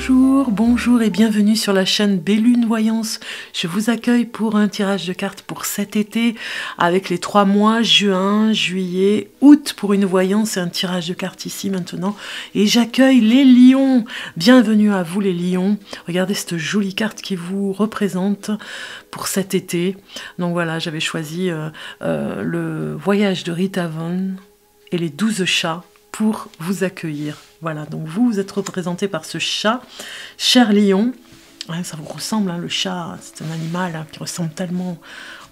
Bonjour, bonjour et bienvenue sur la chaîne Bellune Voyance. Je vous accueille pour un tirage de cartes pour cet été avec les 3 mois, juin, juillet, août pour une voyance et un tirage de cartes ici maintenant. Et j'accueille les lions. Bienvenue à vous les lions. Regardez cette jolie carte qui vous représente pour cet été. Donc voilà, j'avais choisi le voyage de Rita Von et les 12 chats pour vous accueillir. Voilà, donc vous êtes représenté par ce chat, cher lion. Ouais, ça vous ressemble, hein, le chat, c'est un animal qui ressemble tellement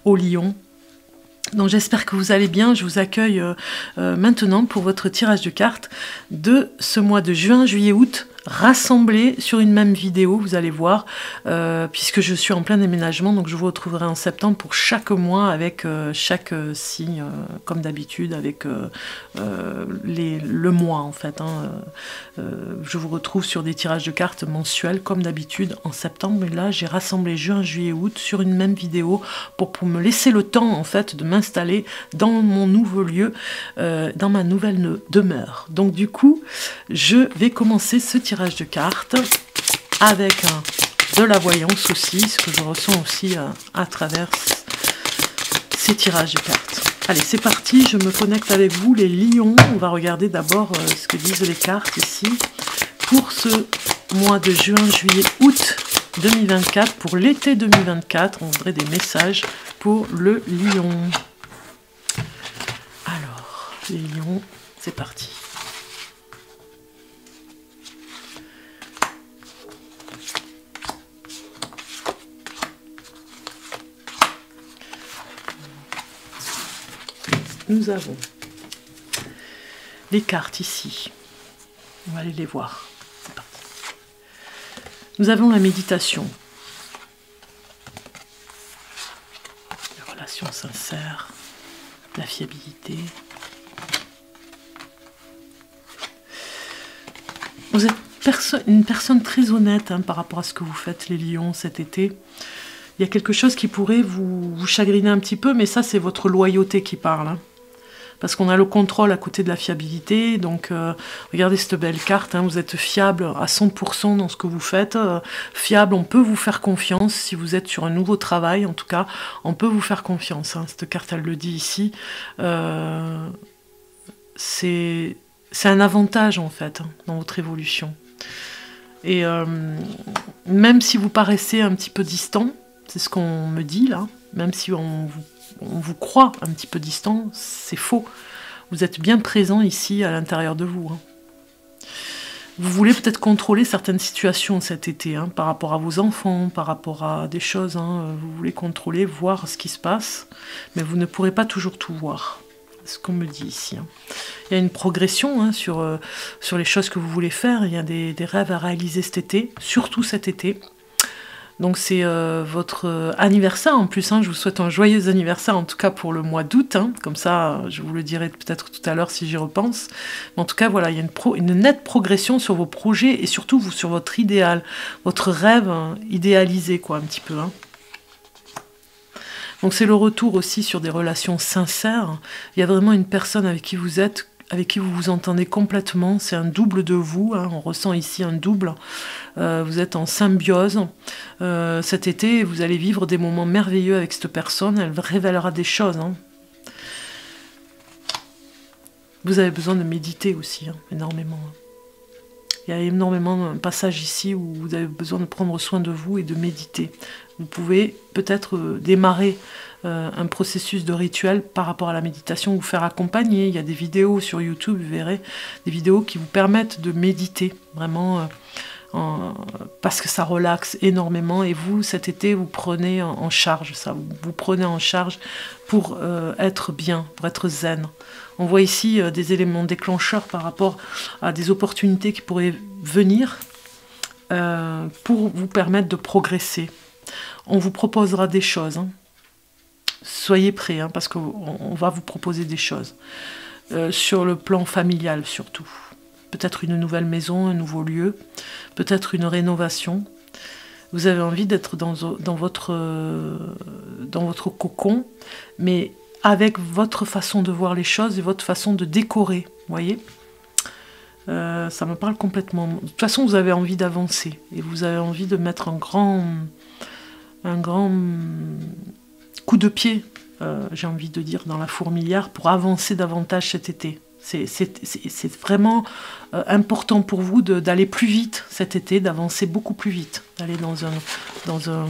au lion. Donc j'espère que vous allez bien. Je vous accueille maintenant pour votre tirage de cartes de ce mois de juin, juillet, août, rassemblés sur une même vidéo, vous allez voir, puisque je suis en plein déménagement, donc je vous retrouverai en septembre pour chaque mois avec chaque signe, comme d'habitude, avec le mois en fait. Je vous retrouve sur des tirages de cartes mensuels, comme d'habitude, en septembre, mais là j'ai rassemblé juin, juillet, août sur une même vidéo pour me laisser le temps en fait de m'installer dans mon nouveau lieu, dans ma nouvelle demeure. Donc du coup, je vais commencer ce tirage de cartes avec de la voyance aussi, ce que je ressens aussi à travers ces tirages de cartes. Allez, c'est parti, je me connecte avec vous les lions. On va regarder d'abord ce que disent les cartes ici pour ce mois de juin, juillet, août 2024, pour l'été 2024. On voudrait des messages pour le lion. Alors, les lions, c'est parti. Nous avons les cartes ici. On va aller les voir. C'est parti. Nous avons la méditation. Les relations sincères. La fiabilité. Vous êtes une personne très honnête par rapport à ce que vous faites, les lions, cet été. Il y a quelque chose qui pourrait vous chagriner un petit peu, mais ça, c'est votre loyauté qui parle. Parce qu'on a le contrôle à côté de la fiabilité. Donc, regardez cette belle carte. Vous êtes fiable à 100% dans ce que vous faites. Fiable, on peut vous faire confiance. Si vous êtes sur un nouveau travail, en tout cas, on peut vous faire confiance. Cette carte, elle le dit ici. C'est un avantage, en fait, dans votre évolution. Et même si vous paraissez un petit peu distant, c'est ce qu'on me dit, là, même si on vous croit un petit peu distant, c'est faux. Vous êtes bien présent ici, à l'intérieur de vous. Vous voulez peut-être contrôler certaines situations cet été, par rapport à vos enfants, par rapport à des choses. Vous voulez contrôler, voir ce qui se passe, mais vous ne pourrez pas toujours tout voir. C'est ce qu'on me dit ici. Il y a une progression sur les choses que vous voulez faire. Il y a des rêves à réaliser cet été, surtout cet été. Donc c'est votre anniversaire en plus, je vous souhaite un joyeux anniversaire en tout cas pour le mois d'août, comme ça je vous le dirai peut-être tout à l'heure si j'y repense. Mais en tout cas voilà, il y a une nette progression sur vos projets et surtout sur votre idéal, votre rêve idéalisé quoi un petit peu. Donc c'est le retour aussi sur des relations sincères. Il y a vraiment une personne avec qui vous êtes, avec qui vous vous entendez complètement, c'est un double de vous, on ressent ici un double, vous êtes en symbiose, cet été vous allez vivre des moments merveilleux avec cette personne, elle révélera des choses. Vous avez besoin de méditer aussi, énormément. Il y a énormément de passages ici où vous avez besoin de prendre soin de vous et de méditer. Vous pouvez peut-être démarrer un processus de rituel par rapport à la méditation, vous faire accompagner. Il y a des vidéos sur YouTube, vous verrez, des vidéos qui vous permettent de méditer, vraiment, parce que ça relaxe énormément. Et vous, cet été, vous prenez en charge ça, vous prenez en charge pour être bien, pour être zen. On voit ici des éléments déclencheurs par rapport à des opportunités qui pourraient venir pour vous permettre de progresser. On vous proposera des choses. Soyez prêts, parce qu'on va vous proposer des choses. Sur le plan familial surtout. Peut-être une nouvelle maison, un nouveau lieu, peut-être une rénovation. Vous avez envie d'être dans votre cocon, mais avec votre façon de voir les choses et votre façon de décorer, vous voyez. Ça me parle complètement. De toute façon, vous avez envie d'avancer et vous avez envie de mettre un grand coup de pied, j'ai envie de dire, dans la fourmilière pour avancer davantage cet été. C'est vraiment important pour vous d'aller plus vite cet été, d'avancer beaucoup plus vite, d'aller dans un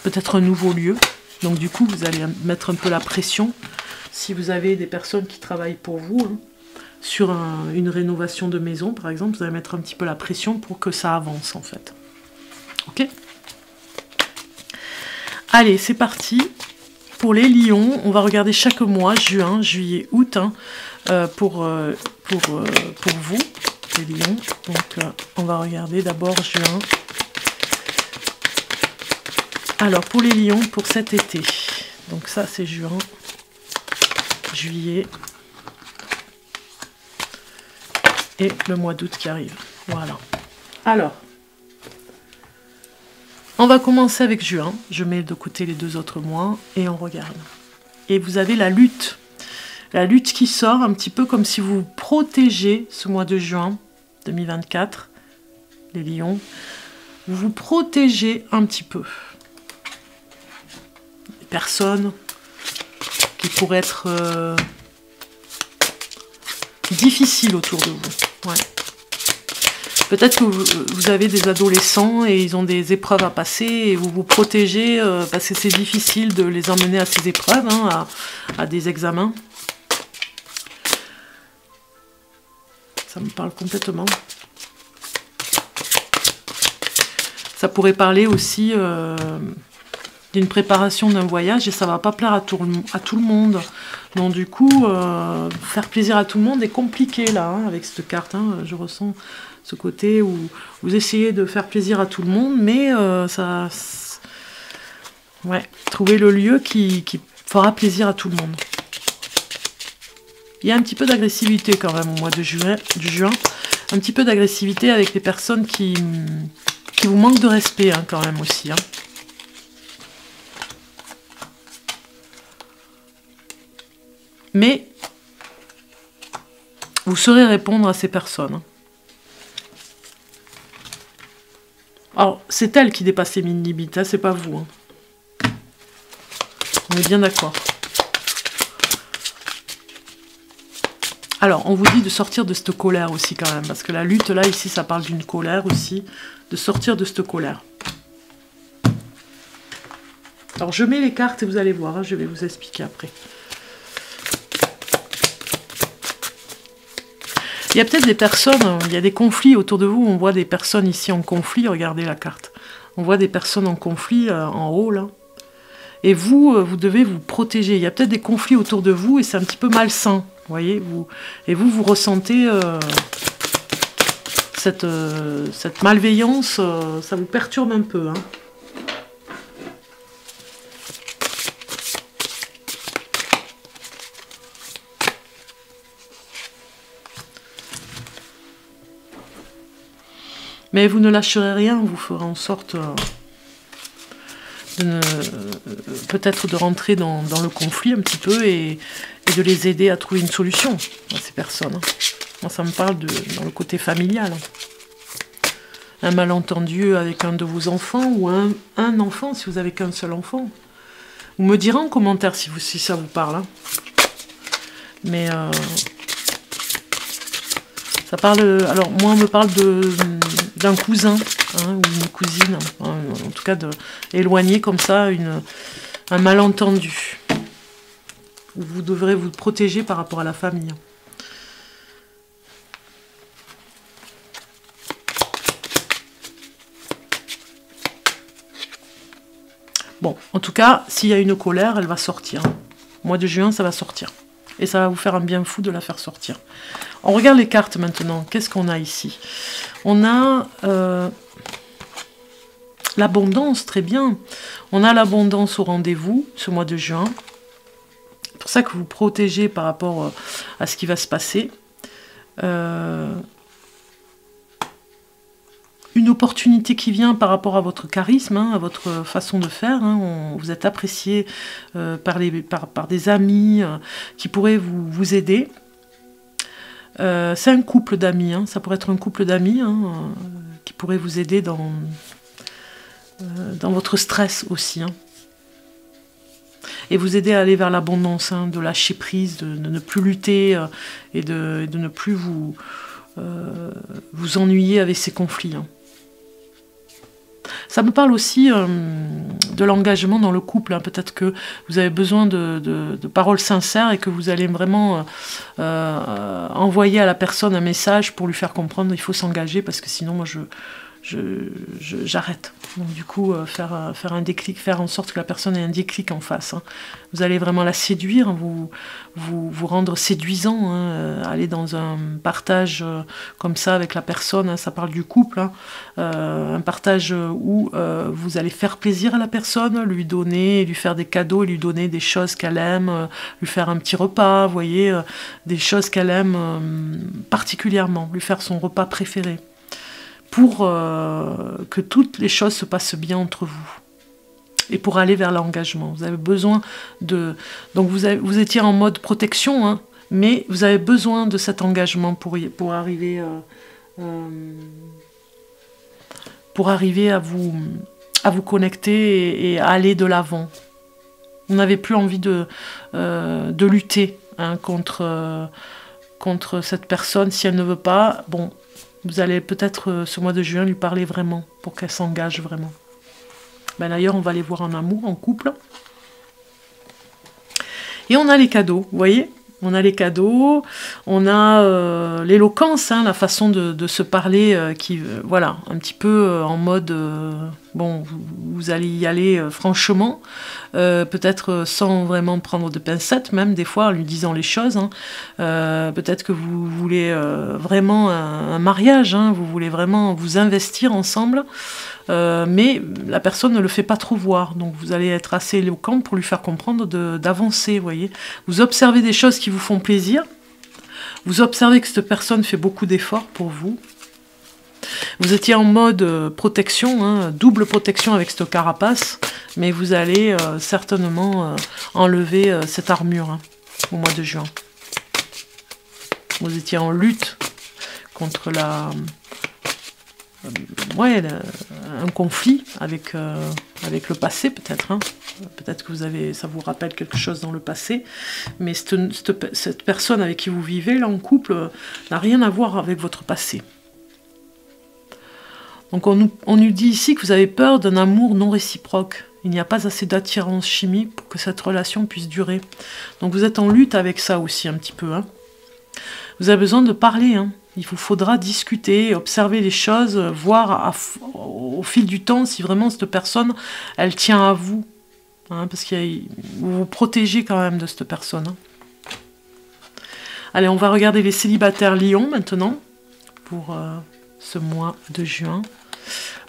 peut-être un nouveau lieu. Donc du coup, vous allez mettre un peu la pression. Si vous avez des personnes qui travaillent pour vous, hein, sur une rénovation de maison, par exemple, vous allez mettre un petit peu la pression pour que ça avance, en fait. Ok ? Allez, c'est parti. Pour les lions, on va regarder chaque mois, juin, juillet, août, hein, pour vous, les lions. Donc, on va regarder d'abord juin. Alors, pour les lions, pour cet été. Donc ça, c'est juin, juillet et le mois d'août qui arrive. Voilà. Alors, on va commencer avec juin. Je mets de côté les 2 autres mois et on regarde. Et vous avez la lutte. La lutte qui sort un petit peu comme si vous protégez ce mois de juin 2024, les lions. Vous vous protégez un petit peu. Des personnes qui pourraient être difficiles autour de vous. Ouais. Peut-être que vous avez des adolescents et ils ont des épreuves à passer et vous vous protégez parce que c'est difficile de les emmener à ces épreuves, hein, à des examens. Ça me parle complètement. Ça pourrait parler aussi d'une préparation d'un voyage et ça ne va pas plaire à tout le monde. Donc du coup, faire plaisir à tout le monde est compliqué là, hein, avec cette carte. Hein, je ressens ce côté où vous essayez de faire plaisir à tout le monde, mais ouais, trouver le lieu qui fera plaisir à tout le monde. Il y a un petit peu d'agressivité quand même au mois de juin. Un petit peu d'agressivité avec les personnes qui vous manquent de respect hein, quand même aussi. Hein. Mais vous saurez répondre à ces personnes. Alors, c'est elle qui dépasse les limites, hein, c'est pas vous. Hein. On est bien d'accord. Alors, on vous dit de sortir de cette colère aussi quand même, parce que la lutte, là, ici, ça parle d'une colère aussi, de sortir de cette colère. Alors, je mets les cartes et vous allez voir, hein, je vais vous expliquer après. Il y a peut-être des personnes, il y a des conflits autour de vous, on voit des personnes ici en conflit, regardez la carte. On voit des personnes en conflit en haut, là. Et vous, vous devez vous protéger. Il y a peut-être des conflits autour de vous et c'est un petit peu malsain, vous voyez. Et vous ressentez cette malveillance, ça vous perturbe un peu, hein. Mais vous ne lâcherez rien, vous ferez en sorte peut-être de rentrer dans le conflit un petit peu et de les aider à trouver une solution à ces personnes. Moi, ça me parle dans le côté familial. Un malentendu avec un de vos enfants ou un enfant, si vous n'avez qu'un seul enfant. Vous me direz en commentaire si ça vous parle. Hein. Mais ça parle... Alors, moi, on me parle d'un cousin hein, ou une cousine, hein, en tout cas éloigné comme ça, un malentendu. Vous devrez vous protéger par rapport à la famille. Bon, en tout cas, s'il y a une colère, elle va sortir. Au mois de juin, ça va sortir. Et ça va vous faire un bien fou de la faire sortir. On regarde les cartes maintenant. Qu'est-ce qu'on a ici? On a l'abondance, très bien. On a l'abondance au rendez-vous ce mois de juin. C'est pour ça que vous vous protégez par rapport à ce qui va se passer. Une opportunité qui vient par rapport à votre charisme, hein, à votre façon de faire. Hein. Vous êtes apprécié par des amis qui pourraient vous aider. C'est un couple d'amis, hein. Ça pourrait être un couple d'amis hein, qui pourrait vous aider dans votre stress aussi. Hein. Et vous aider à aller vers l'abondance, hein, de lâcher prise, de ne plus lutter et de ne plus vous ennuyer avec ces conflits. Hein. Ça me parle aussi de l'engagement dans le couple. Hein. Peut-être que vous avez besoin de paroles sincères et que vous allez vraiment envoyer à la personne un message pour lui faire comprendre qu'il faut s'engager parce que sinon moi j'arrête. Donc du coup, faire un déclic, faire en sorte que la personne ait un déclic en face. Hein. Vous allez vraiment la séduire, vous rendre séduisant, hein, aller dans un partage comme ça avec la personne, hein, ça parle du couple, hein, un partage où vous allez faire plaisir à la personne, lui donner, lui faire des cadeaux, lui donner des choses qu'elle aime, lui faire un petit repas, vous voyez, des choses qu'elle aime particulièrement, lui faire son repas préféré. Pour que toutes les choses se passent bien entre vous. Et pour aller vers l'engagement. Vous avez besoin de... Donc vous étiez en mode protection, hein, mais vous avez besoin de cet engagement pour arriver à vous connecter et à aller de l'avant. Vous n'avez plus envie de lutter hein, contre cette personne. Si elle ne veut pas, bon... Vous allez peut-être, ce mois de juin, lui parler vraiment, pour qu'elle s'engage vraiment. Ben, d'ailleurs, on va les voir en amour, en couple. Et on a les cadeaux, vous voyez? On a les cadeaux, on a l'éloquence, hein, la façon de se parler, qui, voilà, un petit peu en mode, bon, vous allez y aller franchement, peut-être sans vraiment prendre de pincettes, même des fois en lui disant les choses. Hein. Peut-être que vous voulez vraiment un mariage, hein, vous voulez vraiment vous investir ensemble, mais la personne ne le fait pas trop voir, donc vous allez être assez éloquent pour lui faire comprendre d'avancer, vous voyez. Vous observez des choses qui vous font plaisir, vous observez que cette personne fait beaucoup d'efforts pour vous, vous étiez en mode protection, hein, double protection avec cette carapace, mais vous allez certainement enlever cette armure hein, au mois de juin. Vous étiez en lutte contre un conflit avec le passé peut-être. Hein. Peut-être que ça vous rappelle quelque chose dans le passé, mais cette personne avec qui vous vivez, là en couple, n'a rien à voir avec votre passé. Donc on nous dit ici que vous avez peur d'un amour non réciproque. Il n'y a pas assez d'attirance chimique pour que cette relation puisse durer. Donc vous êtes en lutte avec ça aussi un petit peu. Hein. Vous avez besoin de parler. Hein. Il vous faudra discuter, observer les choses, voir au fil du temps si vraiment cette personne, elle tient à vous. Hein, parce que vous vous protégez quand même de cette personne. Hein. Allez, on va regarder les célibataires Lion maintenant, pour ce mois de juin.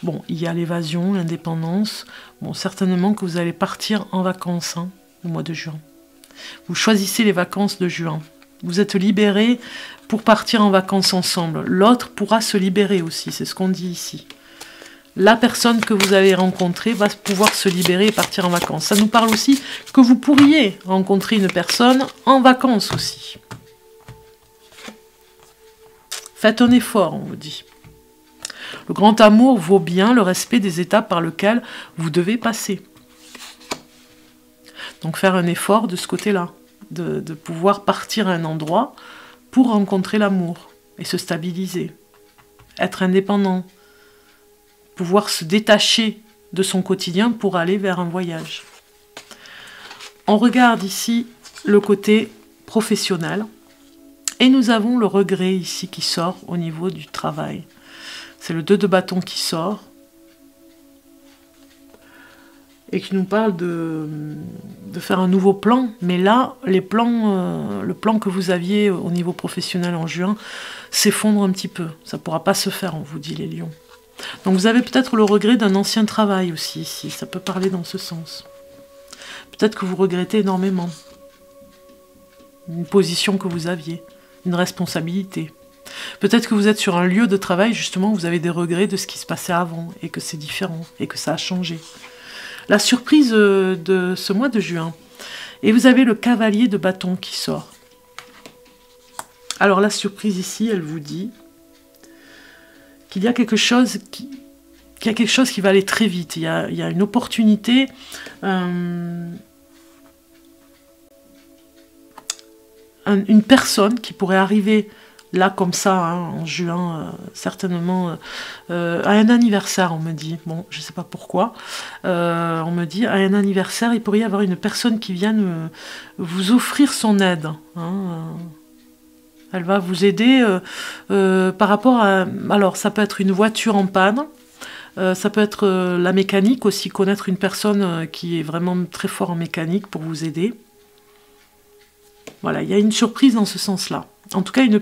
Bon, il y a l'évasion, l'indépendance. Bon, certainement que vous allez partir en vacances hein, au mois de juin. Vous choisissez les vacances de juin. Vous êtes libérés pour partir en vacances ensemble. L'autre pourra se libérer aussi, c'est ce qu'on dit ici. La personne que vous avez rencontrée va pouvoir se libérer et partir en vacances. Ça nous parle aussi que vous pourriez rencontrer une personne en vacances aussi. Faites un effort, on vous dit. Le grand amour vaut bien le respect des étapes par lesquelles vous devez passer. Donc faire un effort de ce côté-là, de pouvoir partir à un endroit pour rencontrer l'amour et se stabiliser, être indépendant, pouvoir se détacher de son quotidien pour aller vers un voyage. On regarde ici le côté professionnel et nous avons le regret ici qui sort au niveau du travail. C'est le 2 de bâton qui sort et qui nous parle de faire un nouveau plan. Mais là, le plan que vous aviez au niveau professionnel en juin s'effondre un petit peu. Ça ne pourra pas se faire, on vous dit les lions. Donc vous avez peut-être le regret d'un ancien travail aussi ici. Ça peut parler dans ce sens. Peut-être que vous regrettez énormément une position que vous aviez, une responsabilité. Peut-être que vous êtes sur un lieu de travail, justement, où vous avez des regrets de ce qui se passait avant, et que c'est différent, et que ça a changé. La surprise de ce mois de juin. Et vous avez le cavalier de bâton qui sort. Alors la surprise ici, elle vous dit qu'il y a quelque chose qui va aller très vite. Il y a une opportunité. Une personne qui pourrait arriver là comme ça, hein, en juin, certainement, à un anniversaire, on me dit. Bon, je ne sais pas pourquoi. On me dit, à un anniversaire, il pourrait y avoir une personne qui vienne vous offrir son aide. Hein, elle va vous aider par rapport à... Alors, ça peut être une voiture en panne. Ça peut être la mécanique aussi, connaître une personne qui est vraiment très fort en mécanique pour vous aider. Voilà, il y a une surprise dans ce sens-là. En tout cas, une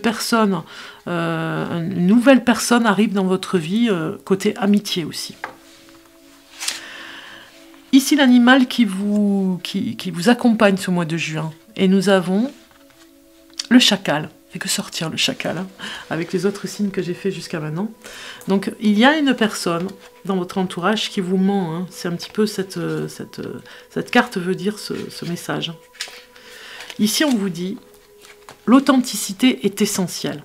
nouvelle personne arrive dans votre vie, côté amitié aussi. Ici, l'animal qui vous accompagne ce mois de juin. Et nous avons le chacal. Fait que sortir le chacal, hein, avec les autres signes que j'ai fait jusqu'à maintenant. Donc, il y a une personne dans votre entourage qui vous ment. Hein. C'est un petit peu cette carte veut dire ce message. Ici, on vous dit, l'authenticité est essentielle.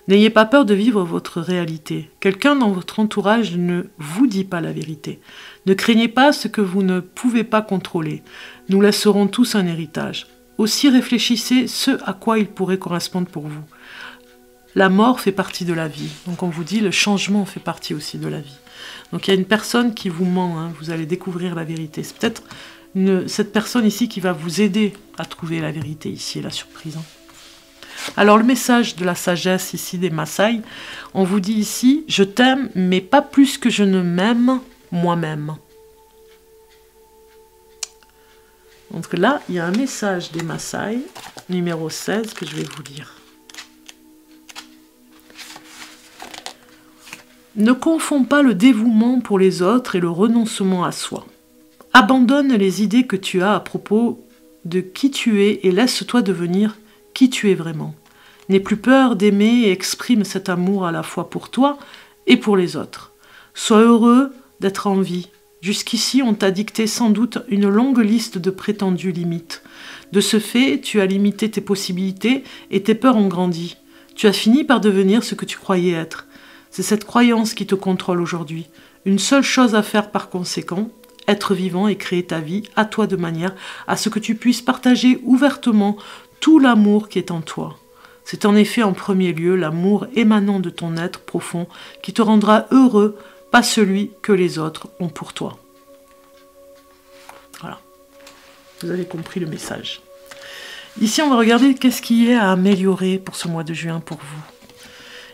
N'ayez pas peur de vivre votre réalité. Quelqu'un dans votre entourage ne vous dit pas la vérité. Ne craignez pas ce que vous ne pouvez pas contrôler. Nous laisserons tous un héritage. Aussi réfléchissez ce à quoi il pourrait correspondre pour vous. La mort fait partie de la vie. Donc on vous dit, le changement fait partie aussi de la vie. Donc il y a une personne qui vous ment, hein, vous allez découvrir la vérité. C'est peut-être cette personne ici qui va vous aider à trouver la vérité ici, la surprise. Alors le message de la sagesse ici des Maasai, on vous dit ici, je t'aime, mais pas plus que je ne m'aime moi-même. Donc là, il y a un message des Maasai, numéro 16, que je vais vous lire. Ne confonds pas le dévouement pour les autres et le renoncement à soi. Abandonne les idées que tu as à propos de qui tu es et laisse-toi devenir qui tu es vraiment. N'aie plus peur d'aimer et exprime cet amour à la fois pour toi et pour les autres. Sois heureux d'être en vie. Jusqu'ici, on t'a dicté sans doute une longue liste de prétendues limites. De ce fait, tu as limité tes possibilités et tes peurs ont grandi. Tu as fini par devenir ce que tu croyais être. C'est cette croyance qui te contrôle aujourd'hui. Une seule chose à faire par conséquent, être vivant et créer ta vie à toi de manière à ce que tu puisses partager ouvertement tout l'amour qui est en toi. C'est en effet en premier lieu l'amour émanant de ton être profond qui te rendra heureux, pas celui que les autres ont pour toi. Voilà. Vous avez compris le message. Ici, on va regarder qu'est-ce qui est à améliorer pour ce mois de juin pour vous.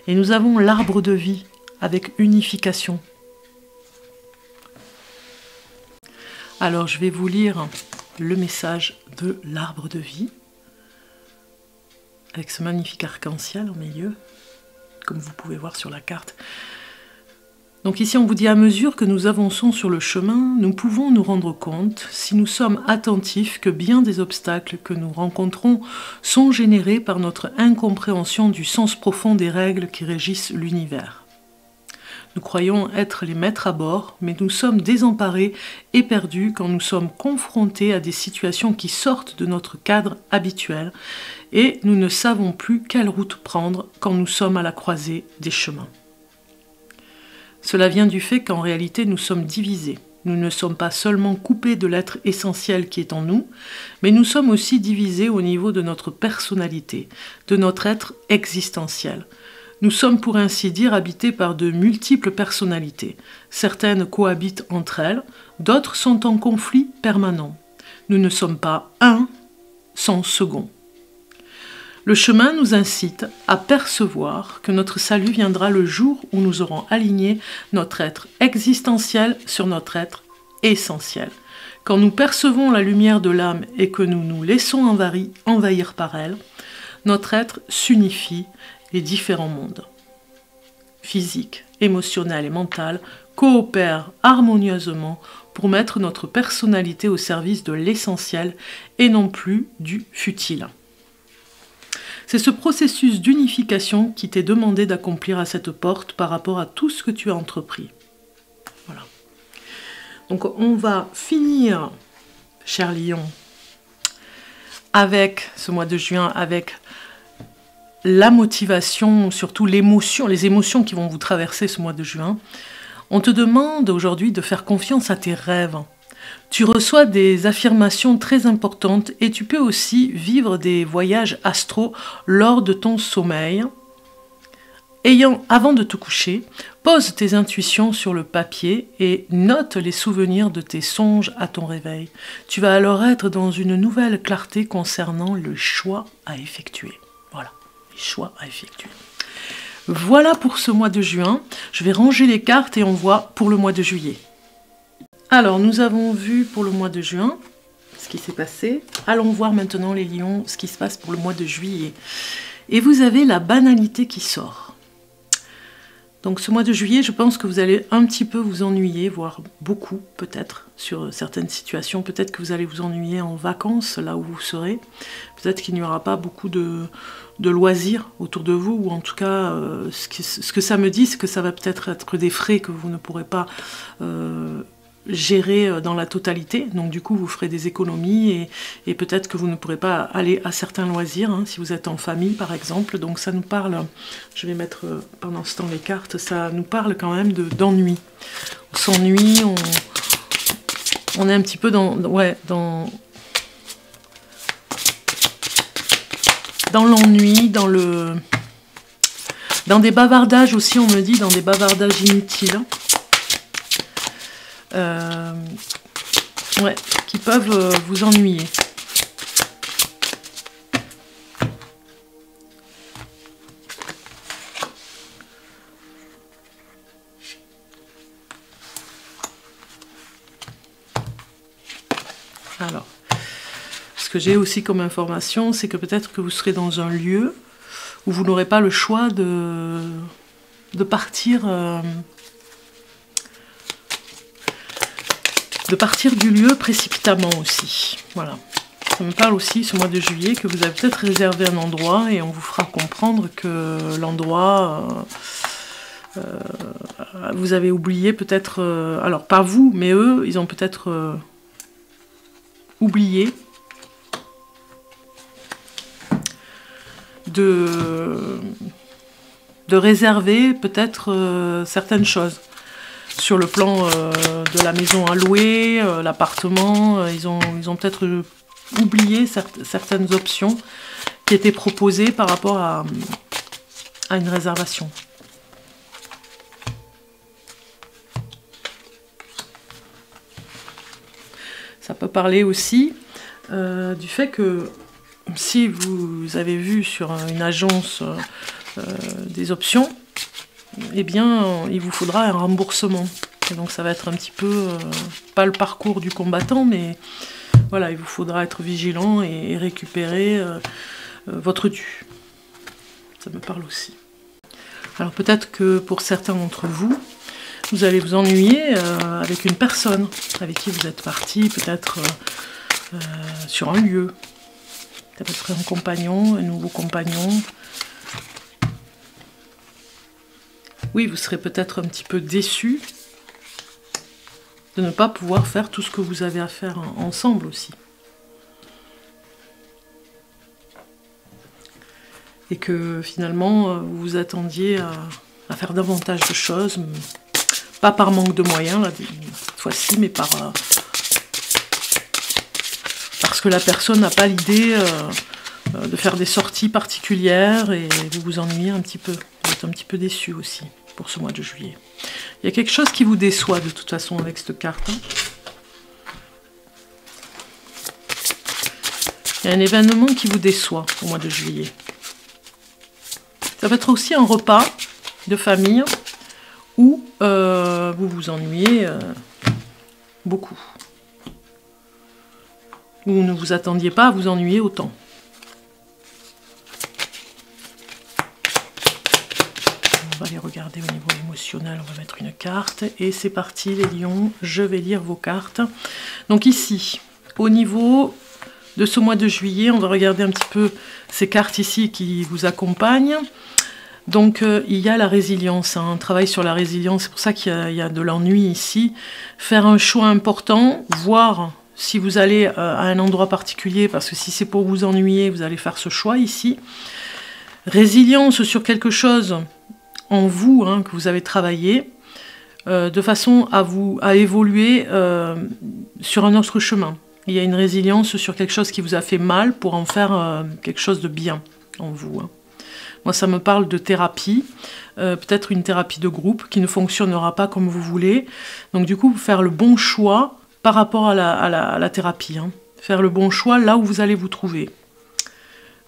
Et nous avons l'arbre de vie avec unification. Alors, je vais vous lire le message de l'arbre de vie, avec ce magnifique arc-en-ciel au milieu, comme vous pouvez voir sur la carte. Donc ici, on vous dit, à mesure que nous avançons sur le chemin, nous pouvons nous rendre compte, si nous sommes attentifs, que bien des obstacles que nous rencontrons sont générés par notre incompréhension du sens profond des règles qui régissent l'univers. Nous croyons être les maîtres à bord, mais nous sommes désemparés et perdus quand nous sommes confrontés à des situations qui sortent de notre cadre habituel et nous ne savons plus quelle route prendre quand nous sommes à la croisée des chemins. Cela vient du fait qu'en réalité nous sommes divisés. Nous ne sommes pas seulement coupés de l'être essentiel qui est en nous, mais nous sommes aussi divisés au niveau de notre personnalité, de notre être existentiel. Nous sommes pour ainsi dire habités par de multiples personnalités. Certaines cohabitent entre elles, d'autres sont en conflit permanent. Nous ne sommes pas un sans second. Le chemin nous incite à percevoir que notre salut viendra le jour où nous aurons aligné notre être existentiel sur notre être essentiel. Quand nous percevons la lumière de l'âme et que nous nous laissons envahir par elle, notre être s'unifie. Les différents mondes, physique, émotionnel et mental, coopèrent harmonieusement pour mettre notre personnalité au service de l'essentiel et non plus du futile. C'est ce processus d'unification qui t'est demandé d'accomplir à cette porte par rapport à tout ce que tu as entrepris. Voilà. Donc on va finir, cher lion, avec ce mois de juin, avec la motivation, surtout l'émotion, les émotions qui vont vous traverser ce mois de juin. On te demande aujourd'hui de faire confiance à tes rêves. Tu reçois des affirmations très importantes et tu peux aussi vivre des voyages astraux lors de ton sommeil. Avant de te coucher, pose tes intuitions sur le papier et note les souvenirs de tes songes à ton réveil. Tu vas alors être dans une nouvelle clarté concernant le choix à effectuer. Voilà, les choix à effectuer. Voilà pour ce mois de juin. Je vais ranger les cartes et on voit pour le mois de juillet. Alors, nous avons vu pour le mois de juin ce qui s'est passé. Allons voir maintenant les lions, ce qui se passe pour le mois de juillet. Et vous avez la banalité qui sort. Donc ce mois de juillet, je pense que vous allez un petit peu vous ennuyer, voire beaucoup peut-être, sur certaines situations. Peut-être que vous allez vous ennuyer en vacances, là où vous serez. Peut-être qu'il n'y aura pas beaucoup de loisirs autour de vous, ou en tout cas, ce que ça me dit, c'est que ça va peut-être être des frais que vous ne pourrez pas gérer dans la totalité, donc du coup vous ferez des économies et peut-être que vous ne pourrez pas aller à certains loisirs, hein, si vous êtes en famille par exemple. Donc ça nous parle, je vais mettre pendant ce temps les cartes, ça nous parle quand même d'ennui. On s'ennuie, on est un petit peu dans l'ennui, dans des bavardages aussi, on me dit, dans des bavardages inutiles. Qui peuvent vous ennuyer. Alors, ce que j'ai aussi comme information, c'est que peut-être que vous serez dans un lieu où vous n'aurez pas le choix de partir du lieu précipitamment aussi. Voilà. Ça me parle aussi ce mois de juillet que vous avez peut-être réservé un endroit et on vous fera comprendre que l'endroit, vous avez oublié peut-être, alors pas vous, mais eux, ils ont peut-être oublié de réserver peut-être certaines choses. Sur le plan de la maison à louer, l'appartement, ils ont peut-être oublié certaines options qui étaient proposées par rapport à une réservation. Ça peut parler aussi du fait que si vous avez vu sur une agence des options, eh bien, il vous faudra un remboursement. Et donc ça va être un petit peu, pas le parcours du combattant, mais voilà, il vous faudra être vigilant et récupérer votre dû. Ça me parle aussi. Alors peut-être que pour certains d'entre vous, vous allez vous ennuyer avec une personne avec qui vous êtes parti, peut-être sur un lieu. Peut-être un compagnon, un nouveau compagnon. Oui, vous serez peut-être un petit peu déçu de ne pas pouvoir faire tout ce que vous avez à faire ensemble aussi. Et que finalement, vous vous attendiez à faire davantage de choses, pas par manque de moyens, là, cette fois-ci, mais parce que la personne n'a pas l'idée de faire des sorties particulières et vous vous ennuyez un petit peu. Vous êtes un petit peu déçu aussi pour ce mois de juillet. Il y a quelque chose qui vous déçoit de toute façon avec cette carte. Il y a un événement qui vous déçoit au mois de juillet. Ça peut être aussi un repas de famille où vous vous ennuyez beaucoup. Vous ne vous attendiez pas à vous ennuyer autant. On va les regarder au niveau émotionnel, on va mettre une carte. Et c'est parti les lions, je vais lire vos cartes. Donc ici, au niveau de ce mois de juillet, on va regarder un petit peu ces cartes ici qui vous accompagnent. Donc il y a la résilience, un travail sur la résilience, c'est pour ça qu'il y a de l'ennui ici. Faire un choix important, voir si vous allez à un endroit particulier, parce que si c'est pour vous ennuyer, vous allez faire ce choix ici. Résilience sur quelque chose en vous, hein, que vous avez travaillé, de façon à évoluer sur un autre chemin. Il y a une résilience sur quelque chose qui vous a fait mal pour en faire quelque chose de bien en vous. Hein. Moi, ça me parle de thérapie, peut-être une thérapie de groupe qui ne fonctionnera pas comme vous voulez. Donc du coup, faire le bon choix par rapport à la thérapie. Hein. Faire le bon choix là où vous allez vous trouver.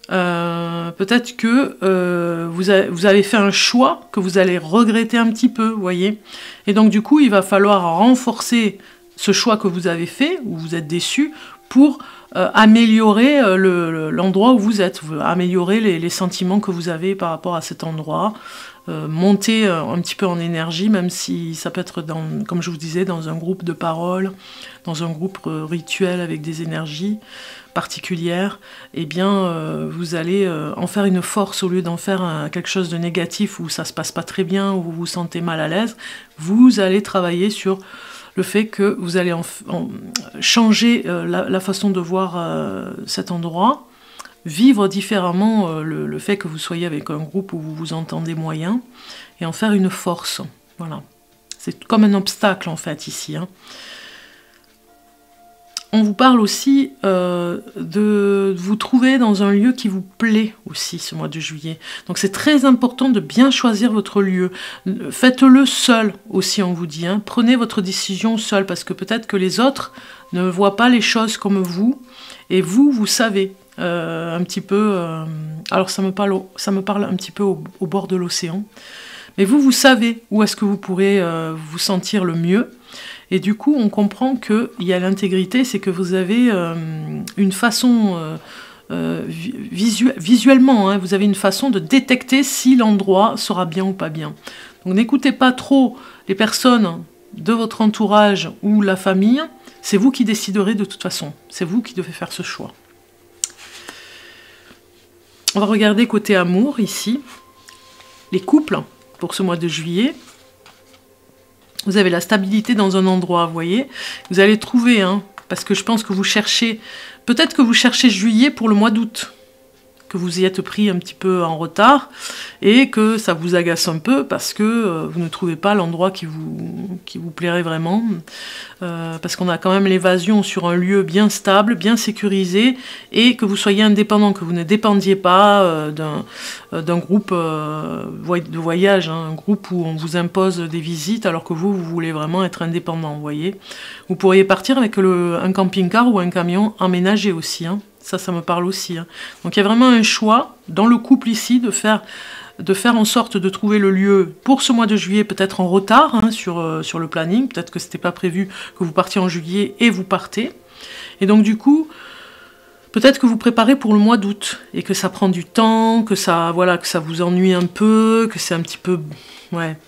Peut-être que vous avez fait un choix que vous allez regretter un petit peu, vous voyez. Et donc du coup, il va falloir renforcer ce choix que vous avez fait, où vous êtes déçu, pour améliorer l'endroit où vous êtes, améliorer les sentiments que vous avez par rapport à cet endroit, monter un petit peu en énergie, même si ça peut être, comme je vous disais, dans un groupe de parole, dans un groupe rituel avec des énergies particulières, eh bien vous allez en faire une force au lieu d'en faire quelque chose de négatif où ça se passe pas très bien, où vous vous sentez mal à l'aise. Vous allez travailler sur le fait que vous allez changer la façon de voir cet endroit, vivre différemment le fait que vous soyez avec un groupe où vous vous entendez moyen, et en faire une force. Voilà. C'est comme un obstacle en fait ici. Hein. On vous parle aussi de vous trouver dans un lieu qui vous plaît aussi ce mois de juillet. Donc c'est très important de bien choisir votre lieu. Faites-le seul aussi, on vous dit. Hein. Prenez votre décision seul parce que peut-être que les autres ne voient pas les choses comme vous. Et vous savez un petit peu... alors ça me parle un petit peu au bord de l'océan. Mais vous savez où est-ce que vous pourrez vous sentir le mieux. Et du coup, on comprend qu'il y a l'intégrité, c'est que vous avez une façon, visuellement, hein, vous avez une façon de détecter si l'endroit sera bien ou pas bien. Donc n'écoutez pas trop les personnes de votre entourage ou la famille, c'est vous qui déciderez de toute façon. C'est vous qui devez faire ce choix. On va regarder côté amour, ici. Les couples, pour ce mois de juillet. Vous avez la stabilité dans un endroit, vous voyez. Vous allez trouver, hein, parce que je pense que vous cherchez... Peut-être que vous cherchez juillet pour le mois d'août. Que vous y êtes pris un petit peu en retard. Et que ça vous agace un peu parce que vous ne trouvez pas l'endroit qui vous plairait vraiment. Parce qu'on a quand même l'évasion sur un lieu bien stable, bien sécurisé. Et que vous soyez indépendant, que vous ne dépendiez pas d'un groupe de voyage, hein, un groupe où on vous impose des visites alors que vous voulez vraiment être indépendant, vous voyez. Vous pourriez partir avec un camping-car ou un camion aménagé aussi, hein. Ça me parle aussi. Hein. Donc il y a vraiment un choix dans le couple ici de faire en sorte de trouver le lieu pour ce mois de juillet, peut-être en retard hein, sur le planning. Peut-être que ce n'était pas prévu que vous partiez en juillet et vous partez. Et donc du coup, peut-être que vous préparez pour le mois d'août et que ça prend du temps, que ça vous ennuie un peu, que c'est un petit peu,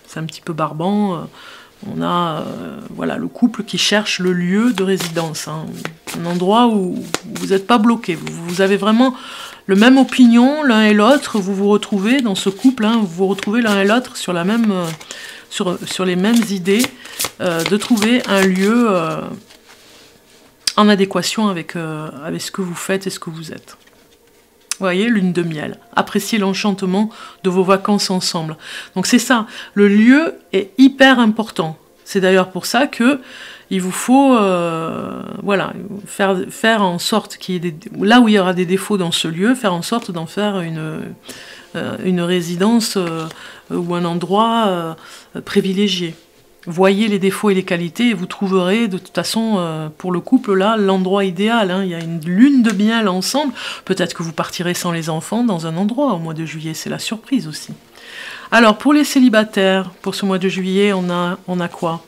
c'est un petit peu barbant. On a le couple qui cherche le lieu de résidence, hein, un endroit où vous n'êtes pas bloqué. Vous avez vraiment le même opinion l'un et l'autre. Vous vous retrouvez dans ce couple, hein, vous vous retrouvez l'un et l'autre sur sur les mêmes idées de trouver un lieu en adéquation avec ce que vous faites et ce que vous êtes. Vous voyez, lune de miel. Appréciez l'enchantement de vos vacances ensemble. Donc c'est ça, le lieu est hyper important. C'est d'ailleurs pour ça que il vous faut faire en sorte qu'il y ait là où il y aura des défauts dans ce lieu, faire en sorte d'en faire une résidence ou un endroit privilégié. Voyez les défauts et les qualités et vous trouverez de toute façon pour le couple là l'endroit idéal. Hein. Il y a une lune de miel ensemble. Peut-être que vous partirez sans les enfants dans un endroit au mois de juillet. C'est la surprise aussi. Alors pour les célibataires, pour ce mois de juillet, on a quoi?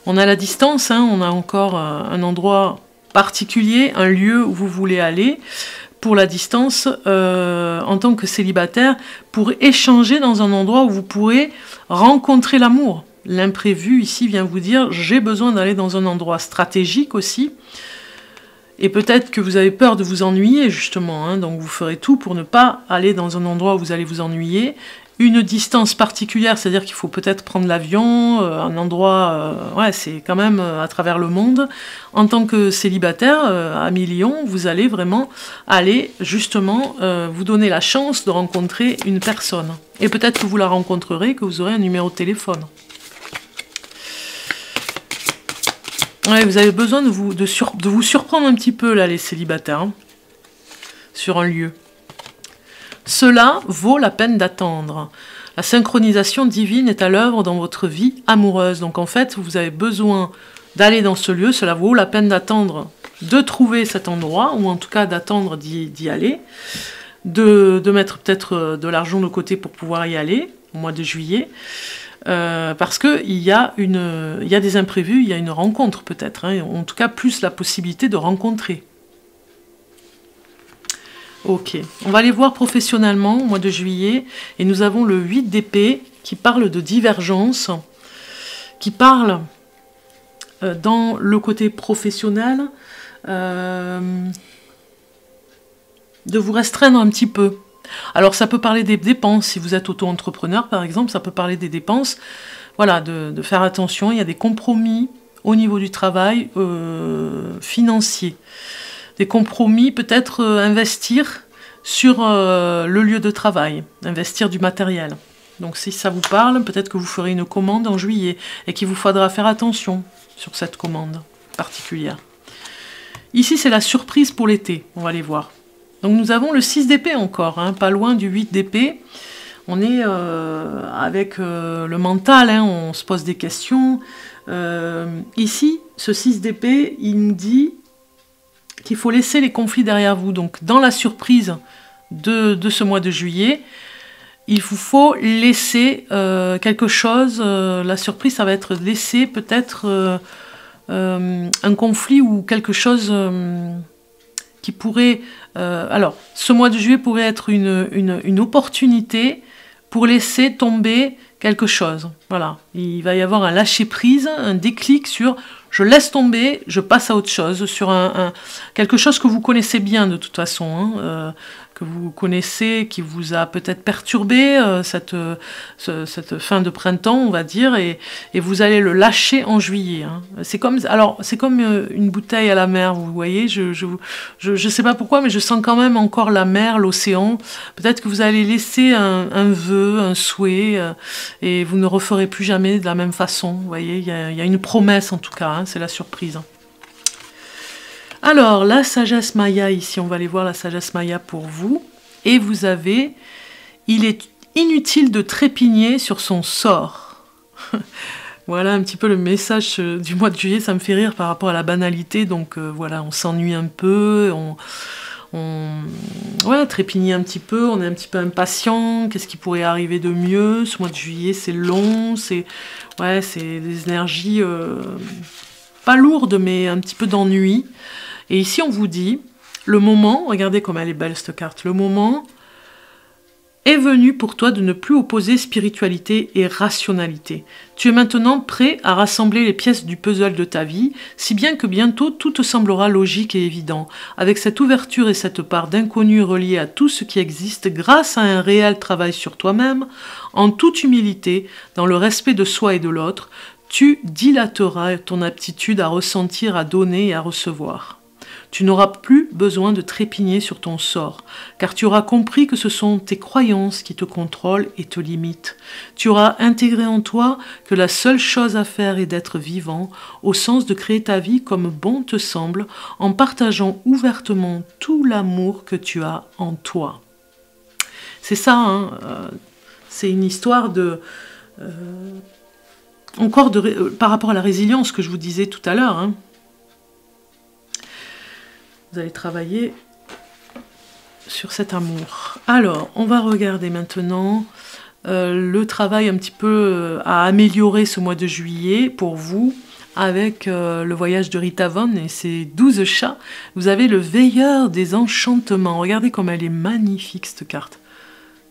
On a la distance. Hein. On a encore un endroit particulier, un lieu où vous voulez aller pour la distance en tant que célibataire pour échanger dans un endroit où vous pourrez rencontrer l'amour. L'imprévu ici vient vous dire j'ai besoin d'aller dans un endroit stratégique aussi et peut-être que vous avez peur de vous ennuyer justement hein, donc vous ferez tout pour ne pas aller dans un endroit où vous allez vous ennuyer, une distance particulière, c'est-à-dire qu'il faut peut-être prendre l'avion, un endroit, ouais, c'est quand même à travers le monde. En tant que célibataire, à Lyon, vous allez vraiment aller justement vous donner la chance de rencontrer une personne. Et peut-être que vous la rencontrerez, que vous aurez un numéro de téléphone. Ouais, vous avez besoin de vous surprendre un petit peu, là, les célibataires, hein, sur un lieu. Cela vaut la peine d'attendre. La synchronisation divine est à l'œuvre dans votre vie amoureuse. Donc en fait, vous avez besoin d'aller dans ce lieu. Cela vaut la peine d'attendre, de trouver cet endroit, ou en tout cas d'attendre d'y aller, de mettre peut-être de l'argent de côté pour pouvoir y aller, au mois de juillet. Parce qu'il y a des imprévus, il y a une rencontre peut-être, hein, en tout cas plus la possibilité de rencontrer. Ok, on va aller voir professionnellement au mois de juillet, et nous avons le 8 d'épée qui parle de divergence, qui parle dans le côté professionnel de vous restreindre un petit peu. Alors ça peut parler des dépenses, si vous êtes auto-entrepreneur par exemple, ça peut parler des dépenses, voilà, de faire attention, il y a des compromis au niveau du travail financier. Des compromis, peut-être investir sur le lieu de travail, investir du matériel. Donc si ça vous parle, peut-être que vous ferez une commande en juillet et qu'il vous faudra faire attention sur cette commande particulière. Ici, c'est la surprise pour l'été, on va aller voir. Donc nous avons le 6 d'épée encore, hein, pas loin du 8 d'épée. On est avec le mental, hein, on se pose des questions. Ici, ce 6 d'épée, il nous dit qu'il faut laisser les conflits derrière vous. Donc dans la surprise de ce mois de juillet, il vous faut laisser quelque chose. La surprise, ça va être de laisser peut-être un conflit ou quelque chose qui pourrait... alors, ce mois de juillet pourrait être une opportunité pour laisser tomber quelque chose. Voilà, il va y avoir un lâcher-prise, un déclic sur... Je laisse tomber, je passe à autre chose, sur quelque chose que vous connaissez bien de toute façon, hein, que vous connaissez, qui vous a peut-être perturbé cette fin de printemps, on va dire, et vous allez le lâcher en juillet. Hein. C'est comme une bouteille à la mer, vous voyez, je sais pas pourquoi, mais je sens quand même encore la mer, l'océan. Peut-être que vous allez laisser un vœu, un souhait, et vous ne referez plus jamais de la même façon. Vous voyez, il y a une promesse en tout cas, hein, c'est la surprise. Alors, la sagesse Maya, ici, on va aller voir la sagesse Maya pour vous. Et vous avez, il est inutile de trépigner sur son sort. Voilà un petit peu le message du mois de juillet, ça me fait rire par rapport à la banalité. Donc voilà, on s'ennuie un peu, ouais, trépigner un petit peu, on est un petit peu impatient. Qu'est-ce qui pourrait arriver de mieux? Ce mois de juillet, c'est long, c'est des énergies pas lourdes, mais un petit peu d'ennui. Et ici, on vous dit, le moment, regardez comme elle est belle cette carte, le moment est venu pour toi de ne plus opposer spiritualité et rationalité. Tu es maintenant prêt à rassembler les pièces du puzzle de ta vie, si bien que bientôt tout te semblera logique et évident. Avec cette ouverture et cette part d'inconnu reliée à tout ce qui existe, grâce à un réel travail sur toi-même, en toute humilité, dans le respect de soi et de l'autre, tu dilateras ton aptitude à ressentir, à donner et à recevoir. Tu n'auras plus besoin de trépigner sur ton sort, car tu auras compris que ce sont tes croyances qui te contrôlent et te limitent. Tu auras intégré en toi que la seule chose à faire est d'être vivant, au sens de créer ta vie comme bon te semble, en partageant ouvertement tout l'amour que tu as en toi. C'est ça, hein, c'est une histoire de... par rapport à la résilience que je vous disais tout à l'heure, hein. Vous allez travailler sur cet amour. Alors, on va regarder maintenant le travail un petit peu à améliorer ce mois de juillet pour vous avec le voyage de Rita Von et ses 12 chats. Vous avez le veilleur des enchantements. Regardez comme elle est magnifique cette carte.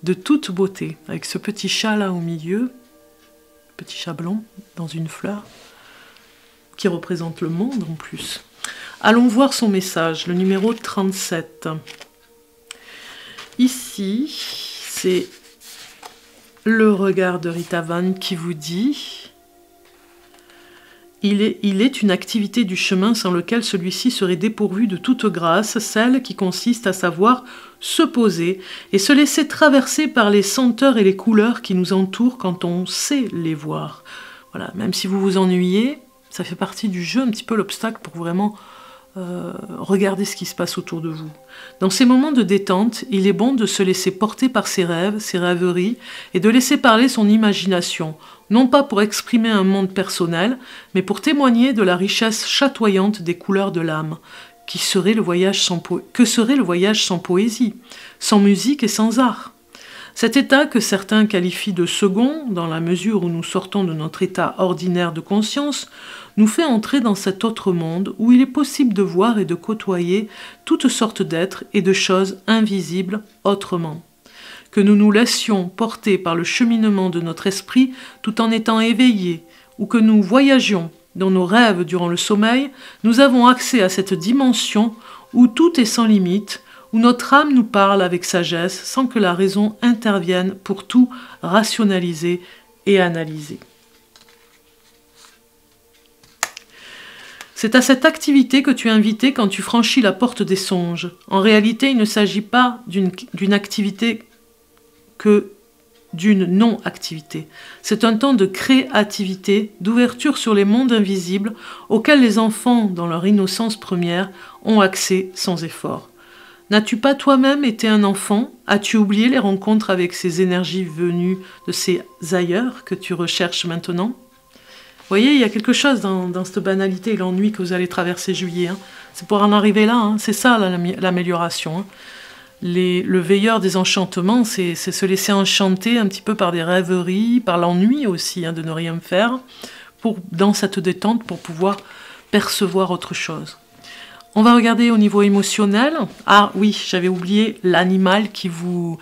De toute beauté. Avec ce petit chat là au milieu. Petit chat blanc dans une fleur. Qui représente le monde en plus. Allons voir son message, le numéro 37. Ici, c'est le regard de Rita Van qui vous dit « Il est une activité du chemin sans lequel celui-ci serait dépourvu de toute grâce, celle qui consiste à savoir se poser et se laisser traverser par les senteurs et les couleurs qui nous entourent quand on sait les voir. » Voilà, même si vous vous ennuyez, ça fait partie du jeu, un petit peu l'obstacle pour vraiment regarder ce qui se passe autour de vous. Dans ces moments de détente, il est bon de se laisser porter par ses rêves, ses rêveries, et de laisser parler son imagination, non pas pour exprimer un monde personnel, mais pour témoigner de la richesse chatoyante des couleurs de l'âme. Que serait le voyage sans poésie, sans musique et sans art? Cet état que certains qualifient de second, dans la mesure où nous sortons de notre état ordinaire de conscience, nous fait entrer dans cet autre monde où il est possible de voir et de côtoyer toutes sortes d'êtres et de choses invisibles autrement. Que nous nous laissions porter par le cheminement de notre esprit tout en étant éveillés, ou que nous voyagions dans nos rêves durant le sommeil, nous avons accès à cette dimension où tout est sans limite, où notre âme nous parle avec sagesse sans que la raison intervienne pour tout rationaliser et analyser. C'est à cette activité que tu es invité quand tu franchis la porte des songes. En réalité, il ne s'agit pas d'une activité que d'une non-activité. C'est un temps de créativité, d'ouverture sur les mondes invisibles auxquels les enfants, dans leur innocence première, ont accès sans effort. N'as-tu pas toi-même été un enfant? As-tu oublié les rencontres avec ces énergies venues de ces ailleurs que tu recherches maintenant? Vous voyez, il y a quelque chose dans cette banalité et l'ennui que vous allez traverser juillet. Hein. C'est pour en arriver là, hein. C'est ça l'amélioration. Hein. Le veilleur des enchantements, c'est se laisser enchanter un petit peu par des rêveries, par l'ennui aussi, hein, de ne rien faire, dans cette détente pour pouvoir percevoir autre chose. On va regarder au niveau émotionnel. Ah oui, j'avais oublié l'animal qui vous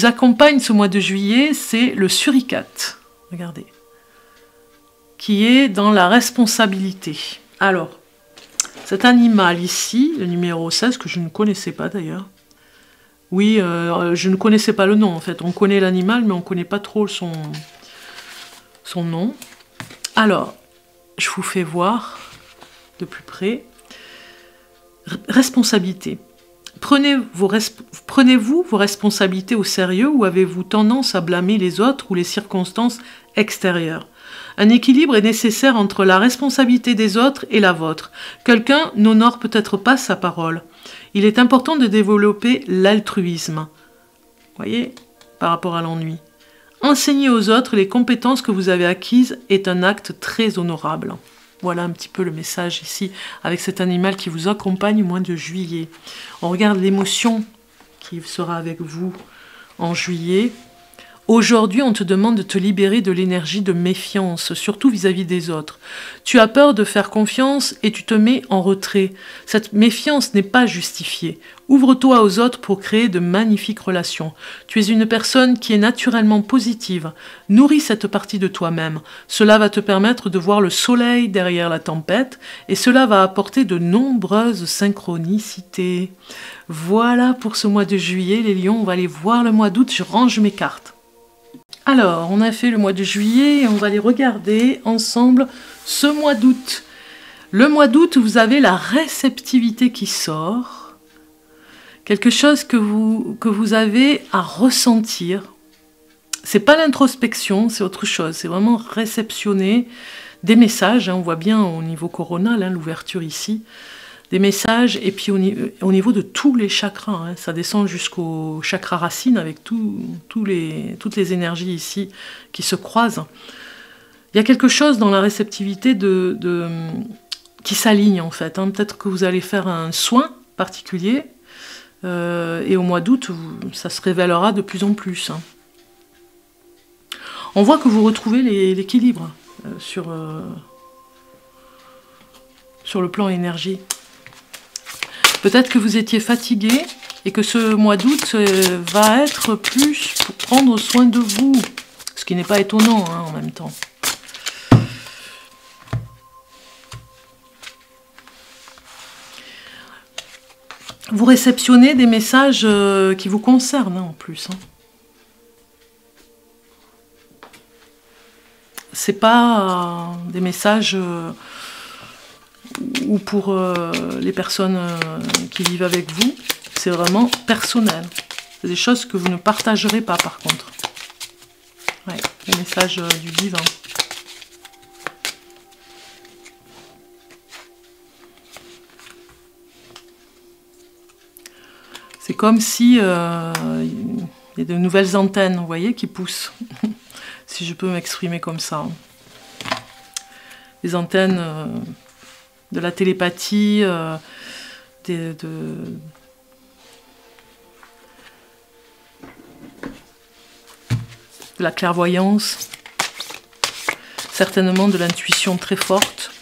accompagne ce mois de juillet, c'est le suricate. Regardez. Qui est dans la responsabilité. Alors, cet animal ici, le numéro 16, que je ne connaissais pas d'ailleurs. Oui, je ne connaissais pas le nom en fait. On connaît l'animal, mais on ne connaît pas trop son nom. Alors, je vous fais voir de plus près. Responsabilité. Prenez-vous vos responsabilités au sérieux ou avez-vous tendance à blâmer les autres ou les circonstances extérieures? Un équilibre est nécessaire entre la responsabilité des autres et la vôtre. Quelqu'un n'honore peut-être pas sa parole. Il est important de développer l'altruisme. Voyez, par rapport à l'ennui. Enseigner aux autres les compétences que vous avez acquises est un acte très honorable. Voilà un petit peu le message ici, avec cet animal qui vous accompagne au mois de juillet. On regarde l'émotion qui sera avec vous en juillet. Aujourd'hui, on te demande de te libérer de l'énergie de méfiance, surtout vis-à-vis des autres. Tu as peur de faire confiance et tu te mets en retrait. Cette méfiance n'est pas justifiée. Ouvre-toi aux autres pour créer de magnifiques relations. Tu es une personne qui est naturellement positive. Nourris cette partie de toi-même. Cela va te permettre de voir le soleil derrière la tempête et cela va apporter de nombreuses synchronicités. Voilà pour ce mois de juillet, les lions. On va aller voir le mois d'août. Je range mes cartes. Alors, on a fait le mois de juillet et on va aller regarder ensemble ce mois d'août. Le mois d'août, vous avez la réceptivité qui sort. Quelque chose que vous avez à ressentir. C'est pas l'introspection, c'est autre chose. C'est vraiment réceptionner des messages. Hein, on voit bien au niveau coronal, hein, l'ouverture ici. Des messages, et puis au niveau de tous les chakras, hein, ça descend jusqu'au chakra racine avec toutes les énergies ici qui se croisent. Il y a quelque chose dans la réceptivité qui s'aligne en fait. Hein. Peut-être que vous allez faire un soin particulier, et au mois d'août, ça se révélera de plus en plus. Hein. On voit que vous retrouvez l'équilibre sur le plan énergie. Peut-être que vous étiez fatigué et que ce mois d'août va être plus pour prendre soin de vous. Ce qui n'est pas étonnant hein, en même temps. Vous réceptionnez des messages qui vous concernent hein, en plus. Hein. c'est pas des messages ou pour les personnes qui vivent avec vous. C'est vraiment personnel. C'est des choses que vous ne partagerez pas par contre. Ouais, les messages du divin. C'est comme si il y a de nouvelles antennes, vous voyez, qui poussent. Si je peux m'exprimer comme ça. Les antennes de la télépathie, de la clairvoyance, certainement de l'intuition très forte.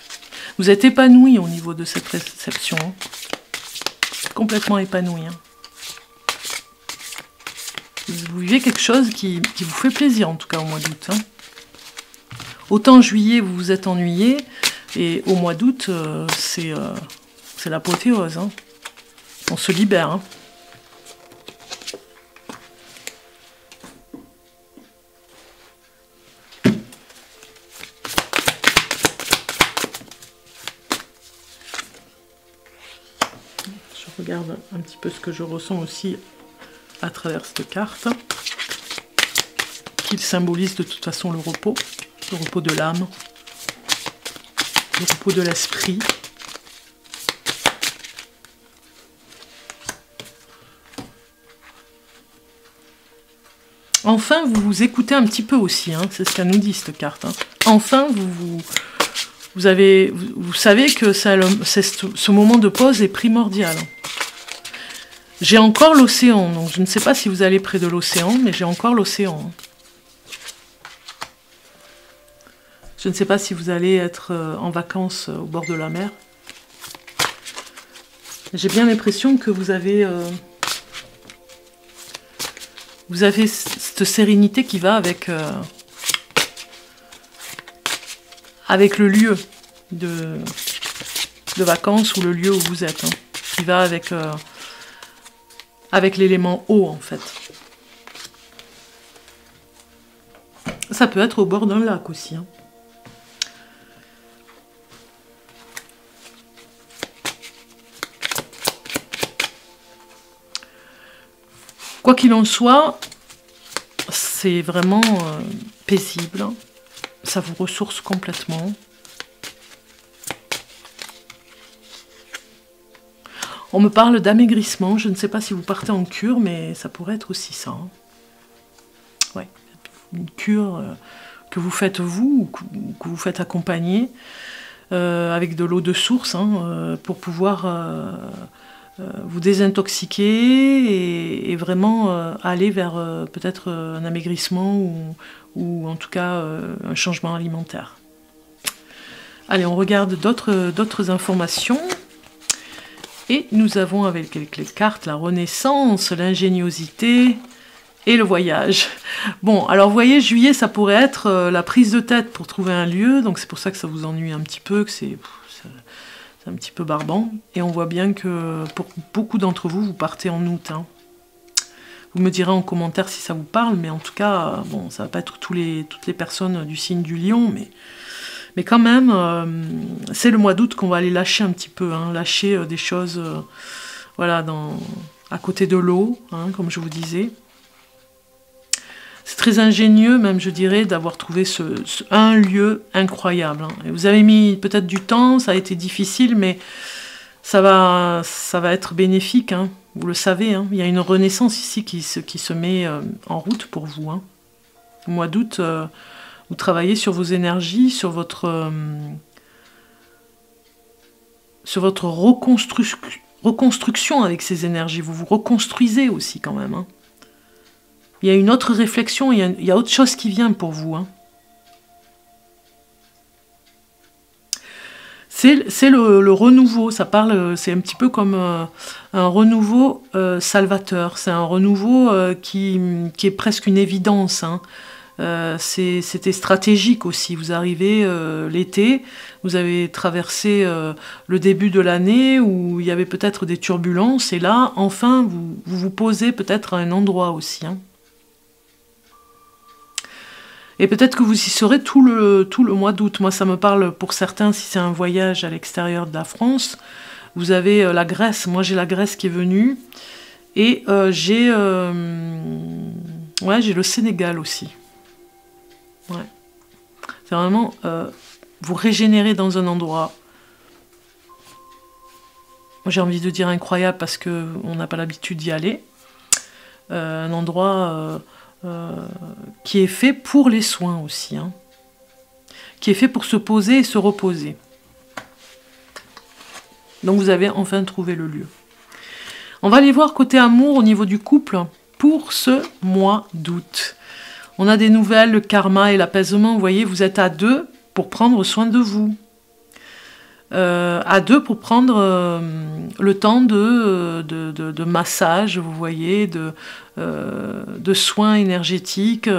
Vous êtes épanoui au niveau de cette réception. Hein. Complètement épanoui. Hein. Vous vivez quelque chose qui vous fait plaisir, en tout cas au mois d'août. Hein. Autant en juillet, vous vous êtes ennuyé, et au mois d'août, c'est l'apothéose. Hein. On se libère. Hein. Je regarde un petit peu ce que je ressens aussi à travers cette carte, qui symbolise de toute façon le repos de l'âme, le repos de l'esprit. Enfin, vous vous écoutez un petit peu aussi, hein, c'est ce qu'elle nous dit cette carte. Hein. Enfin, vous savez que ce moment de pause est primordial. J'ai encore l'océan, donc je ne sais pas si vous allez près de l'océan, mais j'ai encore l'océan. Je ne sais pas si vous allez être en vacances au bord de la mer. J'ai bien l'impression que vous avez cette sérénité qui va avec le lieu de vacances ou le lieu où vous êtes. Hein, qui va avec l'élément eau, en fait. Ça peut être au bord d'un lac aussi. Hein. Quoi qu'il en soit, c'est vraiment paisible. Ça vous ressource complètement. On me parle d'amaigrissement. Je ne sais pas si vous partez en cure, mais ça pourrait être aussi ça. Hein. Ouais, une cure que vous faites vous, ou que vous faites accompagner, avec de l'eau de source, hein, pour pouvoir vous désintoxiquer et vraiment aller vers peut-être un amaigrissement ou en tout cas un changement alimentaire. Allez, on regarde d'autres informations. Et nous avons avec les cartes la renaissance, l'ingéniosité et le voyage. Bon, alors vous voyez, juillet, ça pourrait être la prise de tête pour trouver un lieu, donc c'est pour ça que ça vous ennuie un petit peu, que c'est un petit peu barbant. Et on voit bien que pour beaucoup d'entre vous, vous partez en août. Hein. Vous me direz en commentaire si ça vous parle, mais en tout cas, bon, ça va pas être toutes les personnes du signe du lion, mais quand même, c'est le mois d'août qu'on va aller lâcher un petit peu, hein, lâcher des choses voilà, à côté de l'eau, hein, comme je vous disais. C'est très ingénieux, même, je dirais, d'avoir trouvé un lieu incroyable. Hein. Et vous avez mis peut-être du temps, ça a été difficile, mais ça va être bénéfique, hein, vous le savez. Hein. Il y a une renaissance ici qui se met en route pour vous. Hein. Au mois d'août... vous travaillez sur vos énergies, sur votre reconstruction avec ces énergies. Vous vous reconstruisez aussi quand même. Hein. Il y a une autre réflexion, il y a autre chose qui vient pour vous. Hein. C'est le renouveau, ça parle, c'est un petit peu comme un renouveau salvateur. C'est un renouveau qui est presque une évidence. Hein. C'était stratégique aussi. Vous arrivez l'été, vous avez traversé le début de l'année où il y avait peut-être des turbulences, et là, enfin, vous posez peut-être à un endroit aussi. Hein. Et peut-être que vous y serez tout le mois d'août. Moi, ça me parle pour certains si c'est un voyage à l'extérieur de la France. Vous avez la Grèce. Moi, j'ai la Grèce qui est venue. Et j'ai le Sénégal aussi. Ouais. C'est vraiment vous régénérer dans un endroit. J'ai envie de dire incroyable parce qu'on n'a pas l'habitude d'y aller. Un endroit qui est fait pour les soins aussi. Hein. Qui est fait pour se poser et se reposer. Donc vous avez enfin trouvé le lieu. On va aller voir côté amour au niveau du couple pour ce mois d'août. On a des nouvelles, le karma et l'apaisement. Vous voyez, vous êtes à deux pour prendre soin de vous. À deux pour prendre le temps de massage, vous voyez, de soins énergétiques.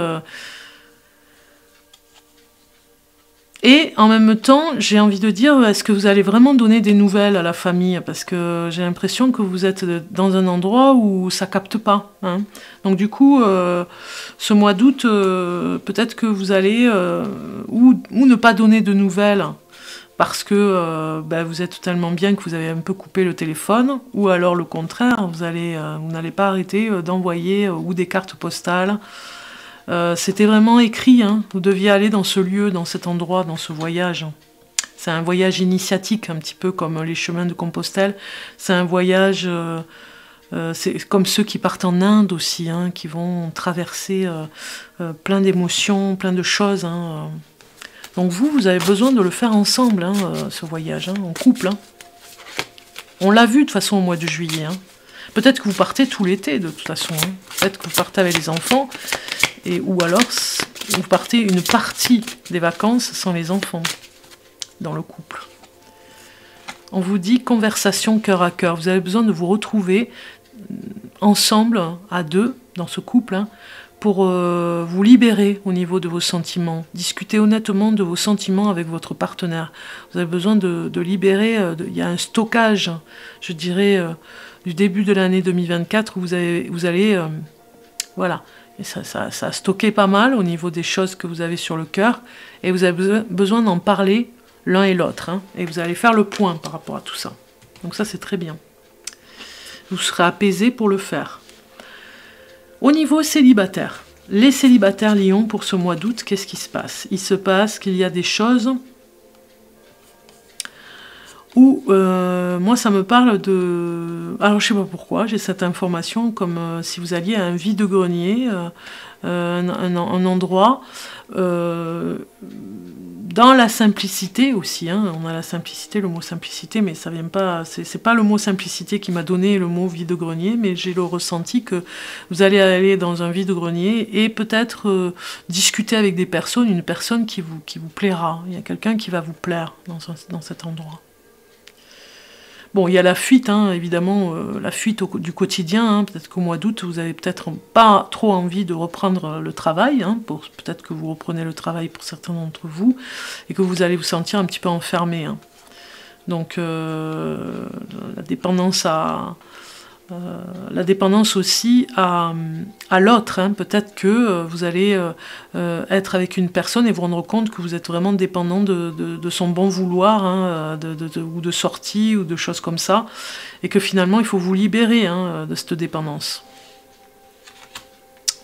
Et en même temps, j'ai envie de dire, est-ce que vous allez vraiment donner des nouvelles à la famille? Parce que j'ai l'impression que vous êtes dans un endroit où ça capte pas. Hein. Donc du coup, ce mois d'août, peut-être que vous allez ou ne pas donner de nouvelles parce que vous êtes tellement bien que vous avez un peu coupé le téléphone, ou alors le contraire, vous n'allez pas arrêter d'envoyer ou des cartes postales. C'était vraiment écrit, hein. Vous deviez aller dans ce lieu, dans cet endroit, dans ce voyage. C'est un voyage initiatique, un petit peu comme les chemins de Compostelle. C'est un voyage, c'est comme ceux qui partent en Inde aussi, hein, qui vont traverser plein d'émotions, plein de choses. Hein. Donc vous avez besoin de le faire ensemble, hein, ce voyage, hein, en couple. Hein. On l'a vu de toute façon au mois de juillet. Hein. Peut-être que vous partez tout l'été de toute façon. Hein. Peut-être que vous partez avec les enfants. Ou alors, vous partez une partie des vacances sans les enfants, dans le couple. On vous dit conversation cœur à cœur. Vous avez besoin de vous retrouver ensemble, à deux, dans ce couple, hein, pour vous libérer au niveau de vos sentiments. Discutez honnêtement de vos sentiments avec votre partenaire. Vous avez besoin de libérer, il y a un stockage, je dirais, du début de l'année 2024, où vous allez voilà. Et ça a stocké pas mal au niveau des choses que vous avez sur le cœur. Et vous avez besoin d'en parler l'un et l'autre. Hein, et vous allez faire le point par rapport à tout ça. Donc ça, c'est très bien. Vous serez apaisé pour le faire. Au niveau célibataire. Les célibataires Lion, pour ce mois d'août, qu'est-ce qui se passe? Il se passe qu'il y a des choses où moi ça me parle de... Alors je sais pas pourquoi, j'ai cette information comme si vous alliez à un vide-grenier, un endroit, dans la simplicité aussi, hein. On a la simplicité, le mot simplicité, mais ça vient pas, c'est pas le mot simplicité qui m'a donné le mot vide-grenier, mais j'ai le ressenti que vous allez aller dans un vide-grenier et peut-être discuter avec des personnes, une personne qui vous plaira, il y a quelqu'un qui va vous plaire dans cet endroit. Bon, il y a la fuite, hein, évidemment, la fuite du quotidien. Hein, peut-être qu'au mois d'août, vous avez peut-être pas trop envie de reprendre le travail. Hein, peut-être que vous reprenez le travail pour certains d'entre vous et que vous allez vous sentir un petit peu enfermé. Hein. Donc, la dépendance aussi à l'autre. Hein. Peut-être que vous allez être avec une personne et vous rendre compte que vous êtes vraiment dépendant de son bon vouloir, hein, ou de sortie, ou de choses comme ça, et que finalement il faut vous libérer, hein, de cette dépendance.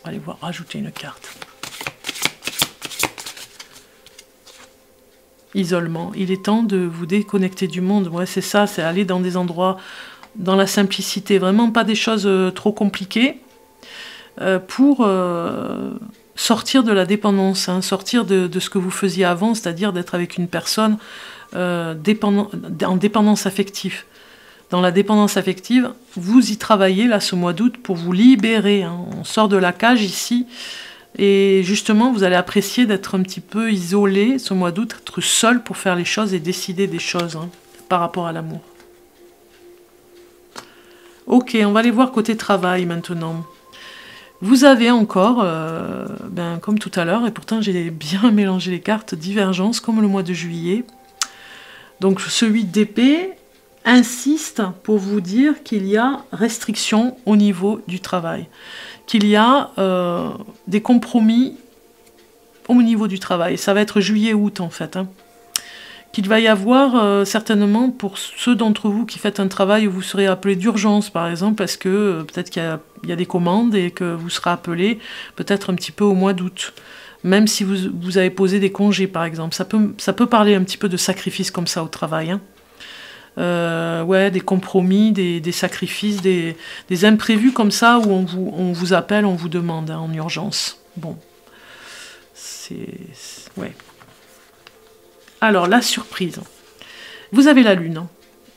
On va aller voir, rajouter une carte. Isolement. Il est temps de vous déconnecter du monde. Ouais, c'est ça, c'est aller dans des endroits... dans la simplicité, vraiment pas des choses trop compliquées, pour sortir de la dépendance, hein, sortir de ce que vous faisiez avant, c'est-à-dire d'être avec une personne en dépendance affective. Dans la dépendance affective, vous y travaillez là ce mois d'août pour vous libérer. Hein. On sort de la cage ici, et justement vous allez apprécier d'être un petit peu isolé ce mois d'août, être seul pour faire les choses et décider des choses, hein, par rapport à l'amour. Ok, on va aller voir côté travail maintenant. Vous avez encore, comme tout à l'heure, et pourtant j'ai bien mélangé les cartes, divergence, comme le mois de juillet. Donc ce 8 d'épée insiste pour vous dire qu'il y a restriction au niveau du travail. Qu'il y a des compromis au niveau du travail. Ça va être juillet-août en fait. Hein. Qu'il va y avoir certainement pour ceux d'entre vous qui faites un travail où vous serez appelé d'urgence par exemple, parce que peut-être qu'il y a des commandes et que vous serez appelé peut-être un petit peu au mois d'août. Même si vous avez posé des congés par exemple. Ça peut parler un petit peu de sacrifices comme ça au travail. Hein. Ouais, des compromis, des sacrifices, des imprévus comme ça où on vous appelle, on vous demande hein, en urgence. Bon, ouais. Alors, la surprise. Vous avez la lune. Hein.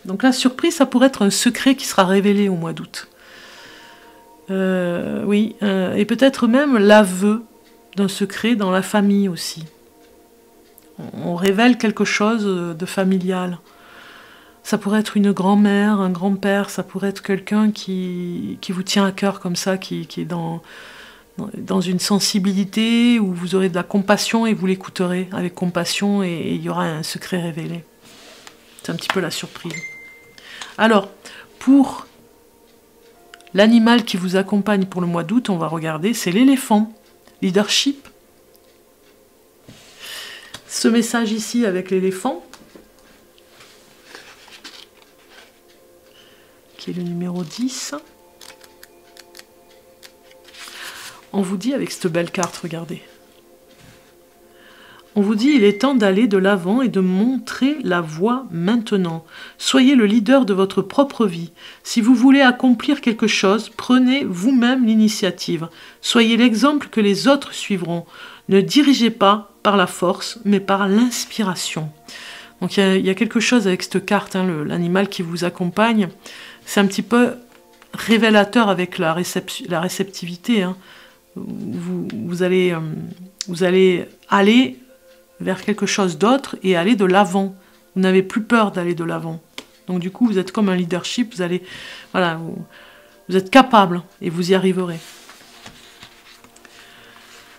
Donc la surprise, ça pourrait être un secret qui sera révélé au mois d'août. Oui, et peut-être même l'aveu d'un secret dans la famille aussi. On révèle quelque chose de familial. Ça pourrait être une grand-mère, un grand-père, ça pourrait être quelqu'un qui vous tient à cœur comme ça, qui est dans une sensibilité où vous aurez de la compassion et vous l'écouterez avec compassion et il y aura un secret révélé. C'est un petit peu la surprise. Alors, pour l'animal qui vous accompagne pour le mois d'août, on va regarder, c'est l'éléphant. Leadership. Ce message ici avec l'éléphant, qui est le numéro 10. On vous dit avec cette belle carte, regardez. On vous dit, il est temps d'aller de l'avant et de montrer la voie maintenant. Soyez le leader de votre propre vie. Si vous voulez accomplir quelque chose, prenez vous-même l'initiative. Soyez l'exemple que les autres suivront. Ne dirigez pas par la force, mais par l'inspiration. Donc il y a quelque chose avec cette carte, hein, l'animal qui vous accompagne. C'est un petit peu révélateur avec la réceptivité. Hein. Vous allez aller vers quelque chose d'autre et aller de l'avant. Vous n'avez plus peur d'aller de l'avant. Donc du coup, vous êtes comme un leadership, vous êtes capable et vous y arriverez.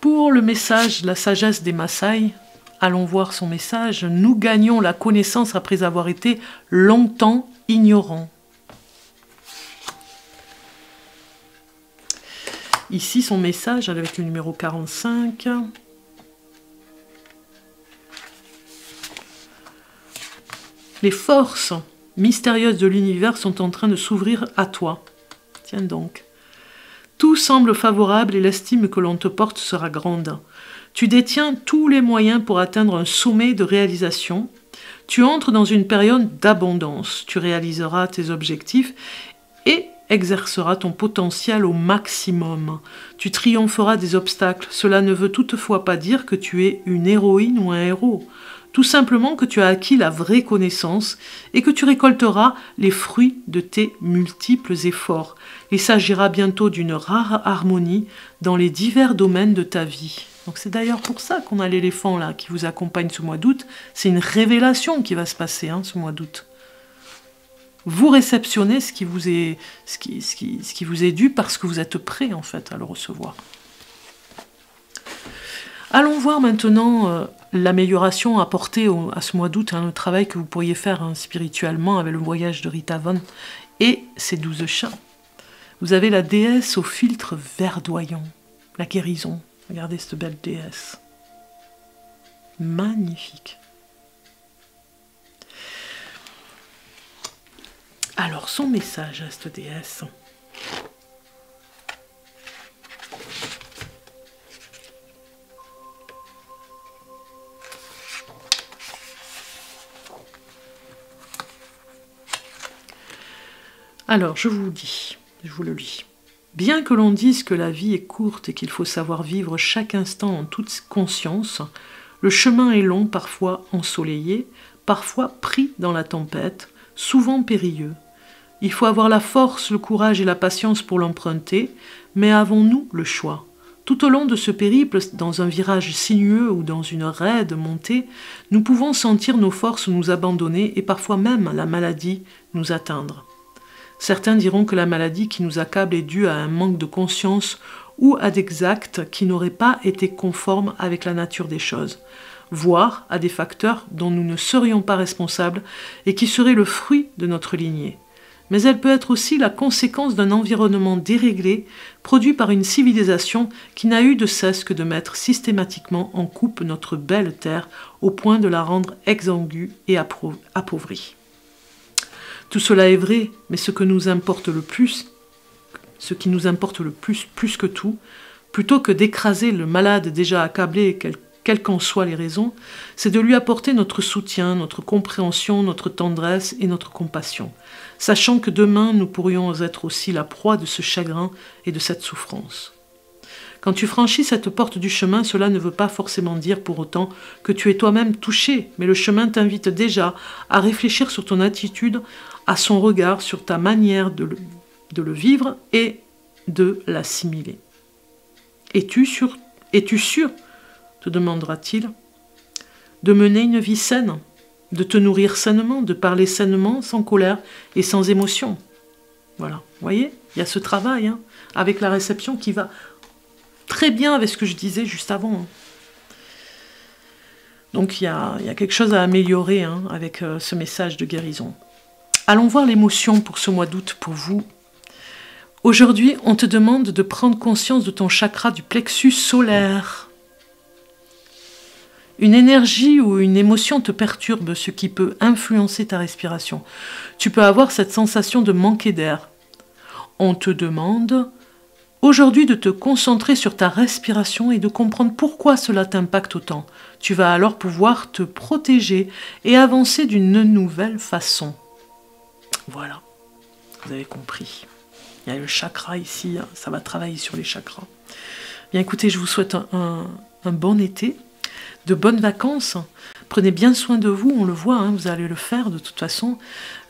Pour le message, la sagesse des Maasai, allons voir son message. Nous gagnons la connaissance après avoir été longtemps ignorants. Ici, son message avec le numéro 45. Les forces mystérieuses de l'univers sont en train de s'ouvrir à toi. Tiens donc. Tout semble favorable et l'estime que l'on te porte sera grande. Tu détiens tous les moyens pour atteindre un sommet de réalisation. Tu entres dans une période d'abondance. Tu réaliseras tes objectifs et exerceras ton potentiel au maximum. Tu triompheras des obstacles. Cela ne veut toutefois pas dire que tu es une héroïne ou un héros. Tout simplement que tu as acquis la vraie connaissance et que tu récolteras les fruits de tes multiples efforts. Il s'agira bientôt d'une rare harmonie dans les divers domaines de ta vie. Donc c'est d'ailleurs pour ça qu'on a l'éléphant là qui vous accompagne ce mois d'août. C'est une révélation qui va se passer ce mois d'août. Vous réceptionnez ce qui vous est dû parce que vous êtes prêt en fait à le recevoir. Allons voir maintenant l'amélioration apportée à ce mois d'août, le travail que vous pourriez faire spirituellement avec le voyage de Rita Von et ses 12 chats. Vous avez la déesse au filtre verdoyant, la guérison. Regardez cette belle déesse. Magnifique. Alors, son message à cette déesse. Alors, je vous le lis. Bien que l'on dise que la vie est courte et qu'il faut savoir vivre chaque instant en toute conscience, le chemin est long, parfois ensoleillé, parfois pris dans la tempête, souvent périlleux. Il faut avoir la force, le courage et la patience pour l'emprunter, mais avons-nous le choix? Tout au long de ce périple, dans un virage sinueux ou dans une raide montée, nous pouvons sentir nos forces nous abandonner et parfois même la maladie nous atteindre. Certains diront que la maladie qui nous accable est due à un manque de conscience ou à des actes qui n'auraient pas été conformes avec la nature des choses, voire à des facteurs dont nous ne serions pas responsables et qui seraient le fruit de notre lignée. mais elle peut être aussi la conséquence d'un environnement déréglé, produit par une civilisation qui n'a eu de cesse que de mettre systématiquement en coupe notre belle terre au point de la rendre exsangue et appauvrie. Tout cela est vrai, mais ce qui nous importe le plus, plus que tout, plutôt que d'écraser le malade déjà accablé, quelles qu'en soient les raisons, c'est de lui apporter notre soutien, notre compréhension, notre tendresse et notre compassion, sachant que demain nous pourrions être aussi la proie de ce chagrin et de cette souffrance. Quand tu franchis cette porte du chemin, cela ne veut pas forcément dire pour autant que tu es toi-même touché, mais le chemin t'invite déjà à réfléchir sur ton attitude, à son regard, sur ta manière de le vivre et de l'assimiler. Es-tu sûr, te demandera-t-il, de mener une vie saine, de te nourrir sainement, de parler sainement, sans colère et sans émotion? Voilà, vous voyez, il y a ce travail avec la réception qui va très bien avec ce que je disais juste avant. Donc il y a quelque chose à améliorer avec ce message de guérison. Allons voir l'émotion pour ce mois d'août pour vous. Aujourd'hui, on te demande de prendre conscience de ton chakra du plexus solaire. Une énergie ou une émotion te perturbe, ce qui peut influencer ta respiration. Tu peux avoir cette sensation de manquer d'air. On te demande aujourd'hui de te concentrer sur ta respiration et de comprendre pourquoi cela t'impacte autant. Tu vas alors pouvoir te protéger et avancer d'une nouvelle façon. Voilà, vous avez compris. Il y a le chakra ici, ça va travailler sur les chakras. Bien écoutez, je vous souhaite un bon été, de bonnes vacances. Prenez bien soin de vous, on le voit, vous allez le faire de toute façon.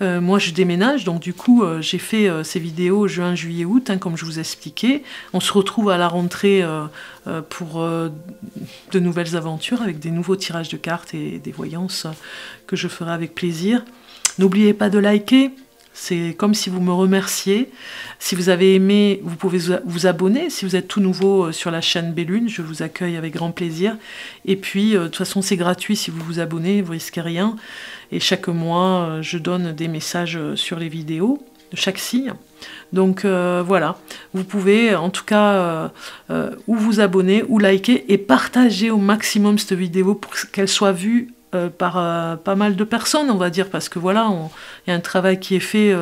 Moi je déménage, donc du coup j'ai fait ces vidéos juin, juillet, août, comme je vous ai expliqué. On se retrouve à la rentrée pour de nouvelles aventures avec des nouveaux tirages de cartes et des voyances que je ferai avec plaisir. N'oubliez pas de liker. C'est comme si vous me remerciez. Si vous avez aimé, vous pouvez vous abonner. Si vous êtes tout nouveau sur la chaîne Bellune, je vous accueille avec grand plaisir. Et puis, de toute façon, c'est gratuit si vous vous abonnez, vous risquez rien. Et chaque mois, je donne des messages sur les vidéos de chaque signe. Donc voilà, vous pouvez en tout cas ou vous abonner ou liker et partager au maximum cette vidéo pour qu'elle soit vue par pas mal de personnes, on va dire, parce que voilà, il y a un travail qui est fait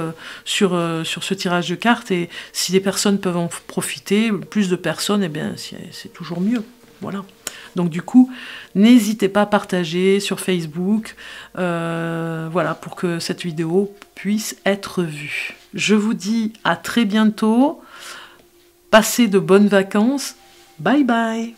sur ce tirage de cartes, et si des personnes peuvent en profiter, plus de personnes, eh bien c'est toujours mieux. Voilà. Donc du coup, n'hésitez pas à partager sur Facebook, voilà, pour que cette vidéo puisse être vue. Je vous dis à très bientôt, passez de bonnes vacances, bye bye.